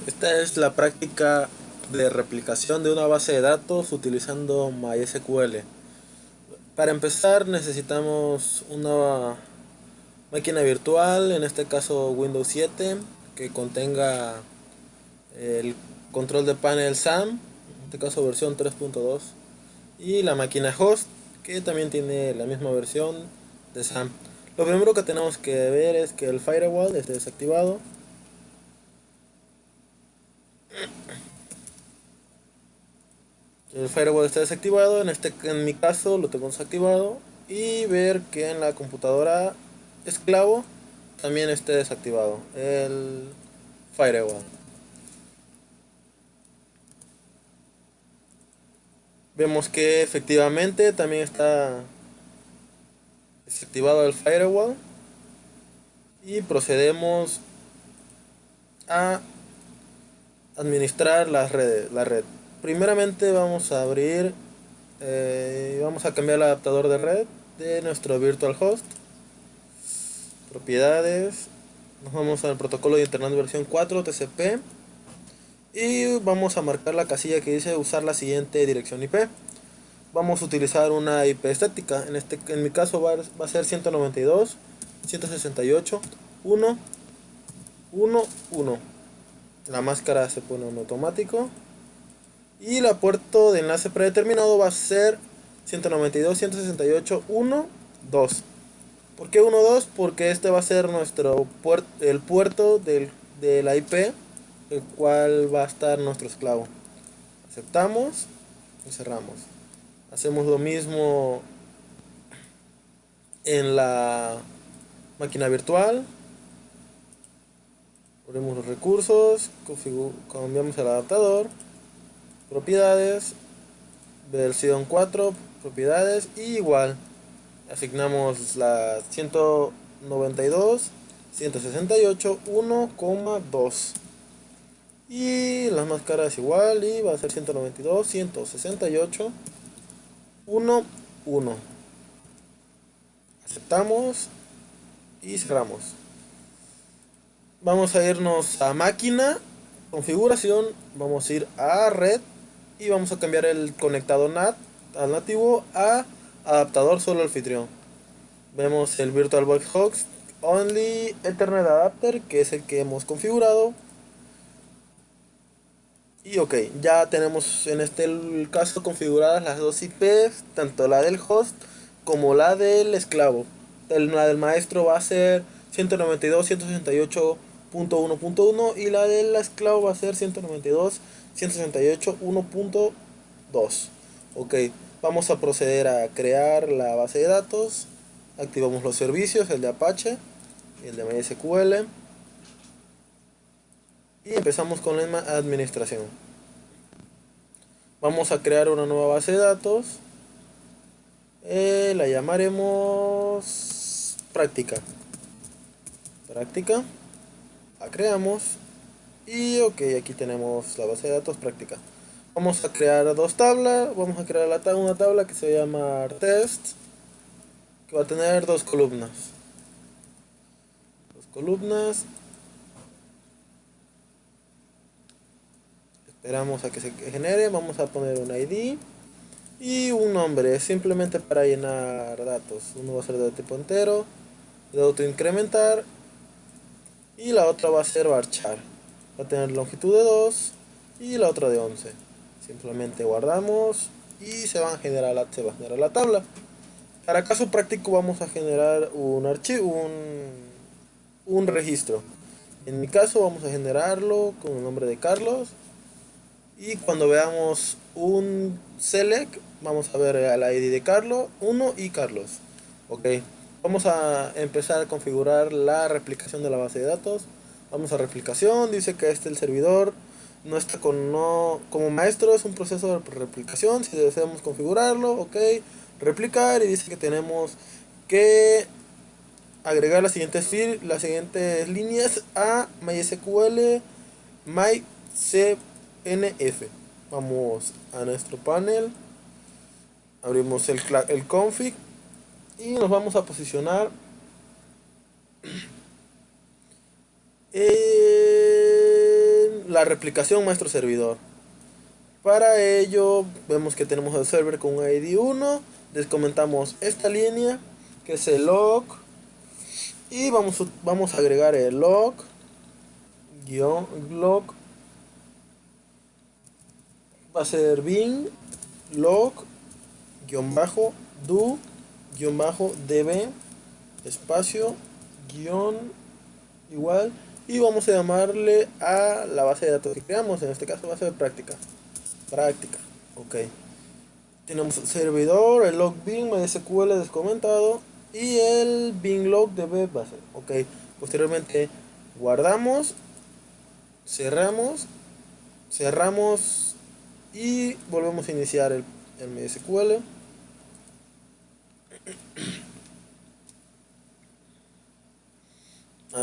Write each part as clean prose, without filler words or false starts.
Esta es la práctica de replicación de una base de datos utilizando MySQL. Para empezar necesitamos una máquina virtual, en este caso Windows 7, que contenga el control de panel SAM, en este caso versión 3.2, y la máquina host, que también tiene la misma versión de SAM. Lo primero que tenemos que ver es que el firewall esté desactivado. El firewall está desactivado, en mi caso lo tengo desactivado, y ver que en la computadora esclavo también esté desactivado el firewall. Vemos que efectivamente también está desactivado el firewall y procedemos a administrar la red. Primeramente vamos a abrir, vamos a cambiar el adaptador de red de nuestro virtual host. Propiedades, nos vamos al protocolo de internet versión 4 TCP y vamos a marcar la casilla que dice usar la siguiente dirección IP. Vamos a utilizar una IP estática, en mi caso va a ser 192.168.1.1.1. La máscara se pone en automático y la puerto de enlace predeterminado va a ser 192.168.1.2. ¿Por qué 1.2? Porque este va a ser el puerto de la IP, el cual va a estar nuestro esclavo. Aceptamos y cerramos. Hacemos lo mismo en la máquina virtual. Abrimos los recursos, cambiamos el adaptador, propiedades, versión 4, propiedades, y igual asignamos la 192.168.1.2 y las máscaras igual, y va a ser 192.168.1.1. Aceptamos y cerramos. Vamos a irnos a máquina, configuración, vamos a ir a red y vamos a cambiar el conectado NAT al nativo a adaptador solo anfitrión. Vemos el VirtualBox Host Only Ethernet Adapter, que es el que hemos configurado. Y ok, ya tenemos en este caso configuradas las dos IPs, tanto la del host como la del esclavo. La del maestro va a ser 192.168.1.1 y la del esclavo va a ser 192.168.1.2. Ok, vamos a proceder a crear la base de datos. Activamos los servicios, el de Apache y el de MySQL. Y empezamos con la administración. Vamos a crear una nueva base de datos. La llamaremos práctica. Práctica. La creamos. Y ok, aquí tenemos la base de datos práctica. Vamos a crear dos tablas. Vamos a crear una tabla que se llama test, que va a tener dos columnas. Dos columnas. Esperamos a que se genere. Vamos a poner un ID y un nombre, simplemente para llenar datos. Uno va a ser de tipo entero, de autoincrementar, y la otra va a ser varchar. Va a tener longitud de 2 y la otra de 11. Simplemente guardamos y se va a generar la tabla. Para caso práctico vamos a generar un archivo, un registro. En mi caso vamos a generarlo con el nombre de Carlos. Y cuando veamos un select, vamos a ver el ID de Carlos, 1 y Carlos. Ok, vamos a empezar a configurar la replicación de la base de datos. Vamos a replicación, dice que el servidor no está como maestro, es un proceso de replicación. Si deseamos configurarlo, ok, replicar, y dice que tenemos que agregar las siguientes líneas a MySQL myCNF. Vamos a nuestro panel, abrimos el config y nos vamos a posicionar en la replicación maestro servidor. Para ello vemos que tenemos el server con un ID 1, descomentamos esta línea que es el log y vamos a agregar el log guión log, va a ser bin log guión bajo do guión bajo db espacio guión igual, y vamos a llamarle a la base de datos que creamos, en este caso va a ser práctica. Ok, tenemos el servidor, el log bin MySQL descomentado y el bin log db base. Ok, posteriormente guardamos, cerramos y volvemos a iniciar el MySQL.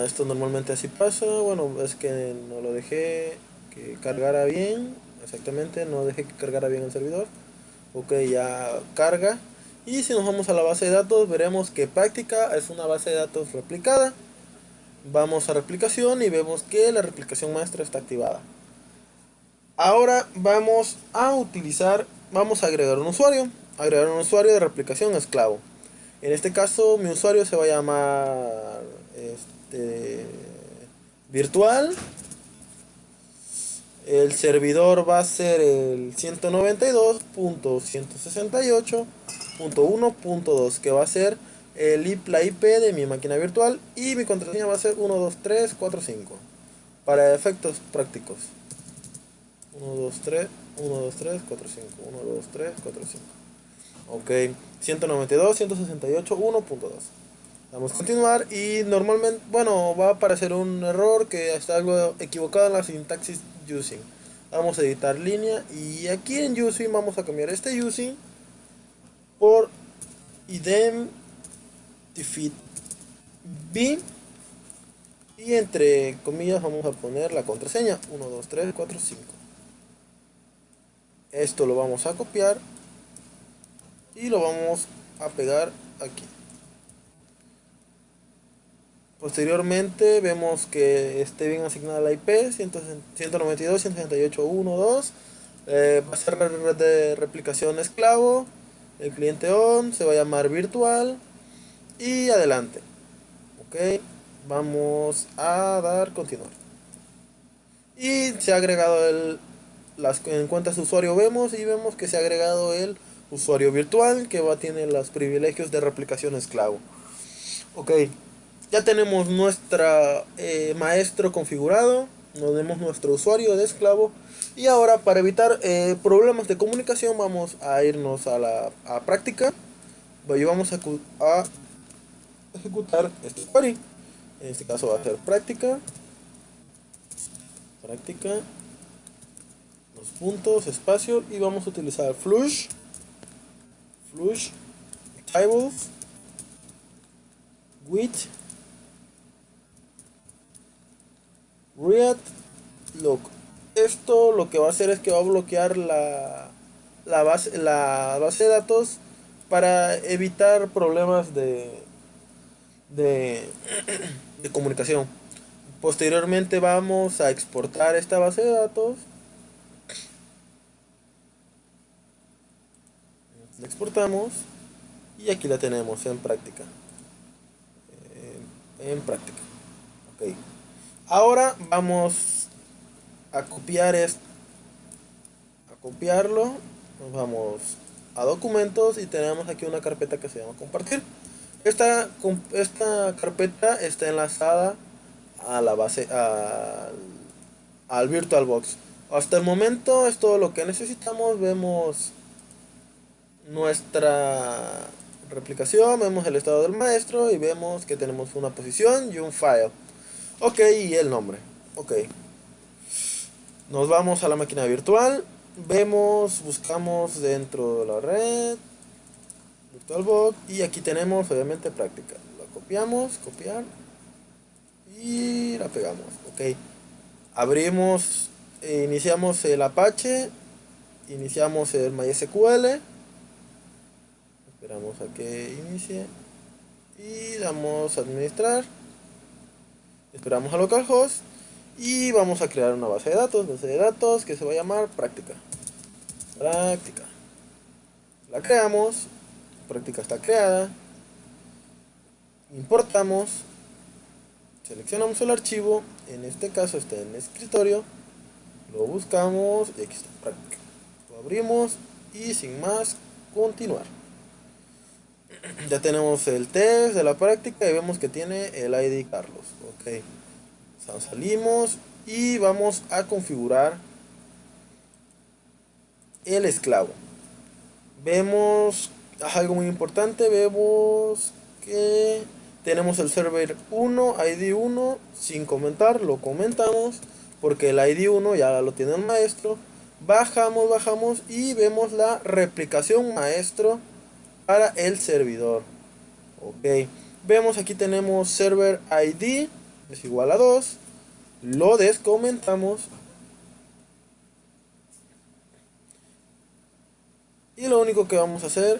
Esto normalmente así pasa. Bueno, es que no lo dejé que cargara bien. Exactamente, no dejé que cargara bien el servidor. Ok, ya carga. Y si nos vamos a la base de datos, veremos que práctica es una base de datos replicada. Vamos a replicación y vemos que la replicación maestra está activada. Ahora vamos a agregar un usuario. Agregar un usuario de replicación esclavo. En este caso, mi usuario se va a llamar virtual. El servidor va a ser el 192.168.1.2, que va a ser la IP de mi máquina virtual, y mi contraseña va a ser 12345 para efectos prácticos. 123 12345 12345. Ok, 192.168.1.2. Vamos a continuar y normalmente, bueno, va a aparecer un error que está algo equivocado en la sintaxis using. Vamos a editar línea y aquí en using vamos a cambiar este using por idem defeat b, y entre comillas vamos a poner la contraseña 12345. Esto lo vamos a copiar y lo vamos a pegar aquí. Posteriormente vemos que esté bien asignada la IP 192.168.1.2. Va a ser red de replicación esclavo. El cliente on se va a llamar virtual y adelante. Ok, vamos a dar continuar. Y se ha agregado en cuentas de usuario vemos que se ha agregado el usuario virtual que tiene los privilegios de replicación esclavo. Ok, ya tenemos nuestra maestro configurado, nos vemos nuestro usuario de esclavo, y ahora para evitar problemas de comunicación vamos a irnos a práctica y vamos a ejecutar este query. En este caso va a ser práctica, los puntos, espacio, y vamos a utilizar flush tables with read log. Esto lo que va a hacer es que va a bloquear la base de datos para evitar problemas de, de comunicación. Posteriormente vamos a exportar esta base de datos. La exportamos y aquí la tenemos en práctica. Ok. Ahora vamos a copiarlo. Nos vamos a documentos y tenemos aquí una carpeta que se llama compartir. Esta carpeta está enlazada a la base al VirtualBox. Hasta el momento es todo lo que necesitamos. Vemos nuestra replicación, vemos el estado del maestro y vemos que tenemos una posición y un file. Ok, y el nombre. Ok, nos vamos a la máquina virtual, buscamos dentro de la red VirtualBox y aquí tenemos obviamente práctica. La copiamos, copiar y la pegamos. Ok, abrimos, iniciamos el Apache, iniciamos el MySQL, esperamos a que inicie y damos a administrar, esperamos a localhost Y vamos a crear una base de datos que se va a llamar práctica. Práctica. La creamos, práctica está creada, importamos, seleccionamos el archivo, en este caso está en el escritorio, lo buscamos y aquí está práctica. Lo abrimos y sin más, continuar. Ya tenemos el test de la práctica y vemos que tiene el ID Carlos. Ok. Salimos y vamos a configurar el esclavo. Vemos algo muy importante, vemos que tenemos el server 1, ID 1, sin comentar, lo comentamos, porque el ID 1 ya lo tiene el maestro. Bajamos y vemos la replicación maestro para el servidor. Ok, vemos aquí tenemos server ID es igual a 2, lo descomentamos. Y lo único que vamos a hacer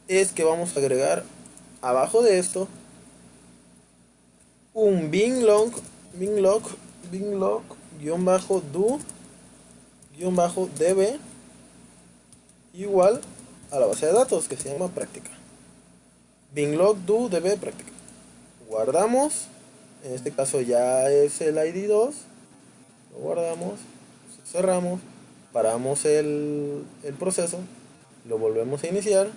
es que vamos a agregar abajo de esto un binlog do-db igual a la base de datos que se llama práctica. Binlog do db práctica. Guardamos. En este caso ya es el ID 2. Lo guardamos. Cerramos. Paramos el proceso. Lo volvemos a iniciar.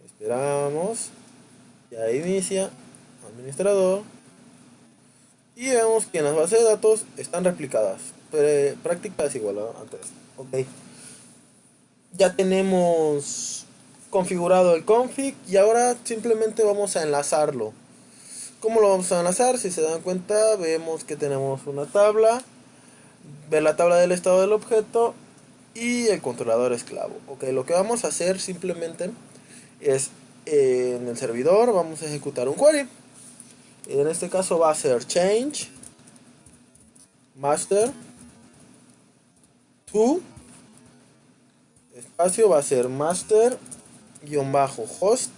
Esperamos. Ya inicia. Administrador. Y vemos que en las bases de datos están replicadas. Práctica es igual a antes. Ok. Ya tenemos configurado el config y ahora simplemente vamos a enlazarlo. ¿Cómo lo vamos a enlazar? Si se dan cuenta, vemos que tenemos una tabla, ver la tabla del estado del objeto y el controlador esclavo. Ok, lo que vamos a hacer simplemente es en el servidor vamos a ejecutar un query. En este caso va a ser change master to espacio, va a ser master host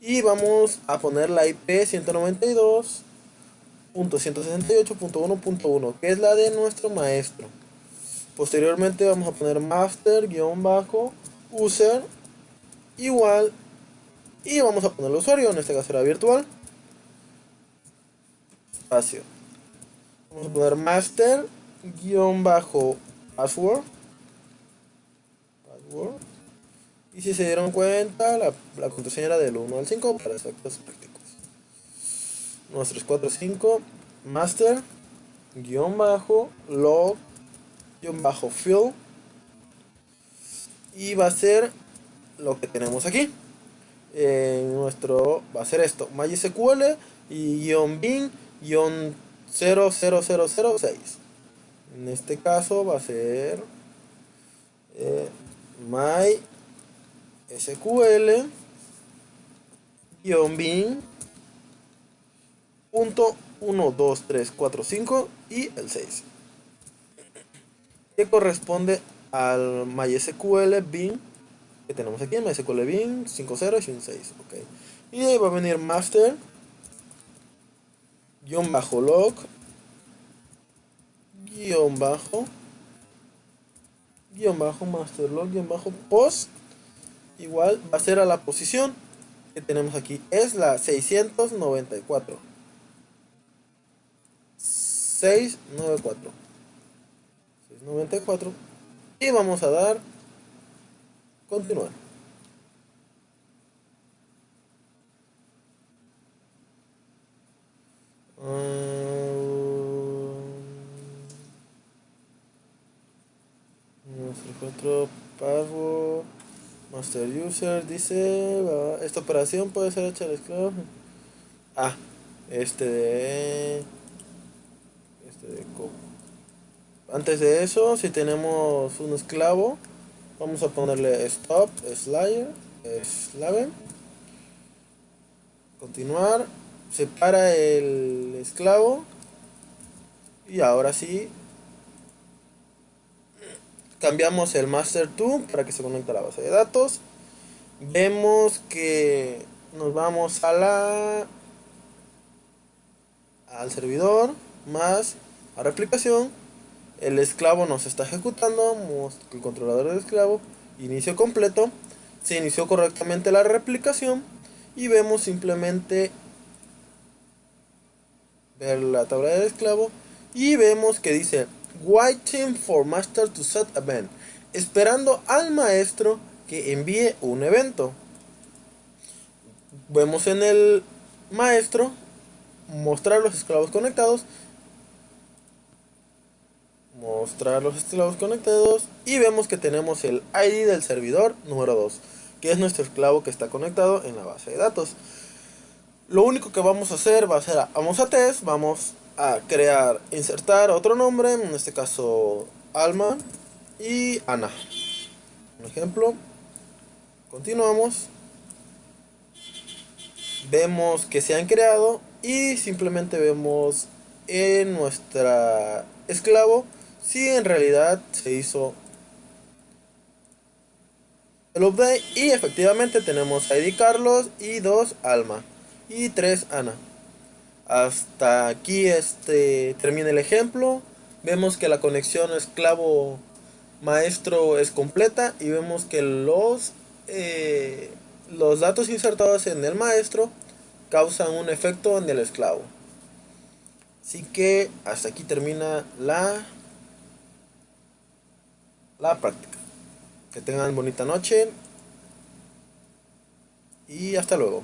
y vamos a poner la IP 192.168.1.1, que es la de nuestro maestro. Posteriormente vamos a poner master-user igual y vamos a poner el usuario, en este caso era virtual, espacio. Vamos a poner master-password. Y si se dieron cuenta, la contraseña era del 1 al 5 para efectos prácticos. Nuestros 4, 5, master, log, fill. Y va a ser lo que tenemos aquí. Nuestro va a ser esto, MySQL y bin-00006. En este caso va a ser MySQL-bin punto 1, 2, 3, 4, 5 y el 6, que corresponde al MySQL bin que tenemos aquí, MySQL bin 5.0 y un 6. Okay. Y ahí va a venir master log master log post igual va a ser a la posición que tenemos aquí, es la 694 y vamos a dar continuar. Nuestro password master user dice esta operación puede ser hecha al esclavo. Este de antes de eso, si tenemos un esclavo, vamos a ponerle stop slave, continuar, separa el esclavo y ahora sí cambiamos el master to para que se conecte a la base de datos. Vemos que nos vamos al servidor más a replicación. El esclavo nos está ejecutando, el controlador del esclavo, inicio completo, se inició correctamente la replicación y vemos simplemente ver la tabla del esclavo y vemos que dice waiting for master to set event, esperando al maestro que envíe un evento. Vemos en el maestro mostrar los esclavos conectados, y vemos que tenemos el ID del servidor número 2, que es nuestro esclavo que está conectado en la base de datos. Lo único que vamos a hacer va a ser, vamos a test, vamos a crear, insertar otro nombre, en este caso Alma y Ana. Un ejemplo, continuamos, vemos que se han creado y simplemente vemos en nuestra esclavo si en realidad se hizo el update y efectivamente tenemos ID Carlos y 2 Alma y 3 Ana. Hasta aquí termina el ejemplo. Vemos que la conexión esclavo maestro es completa y vemos que los datos insertados en el maestro causan un efecto en el esclavo. Así que hasta aquí termina la práctica. Que tengan bonita noche y hasta luego.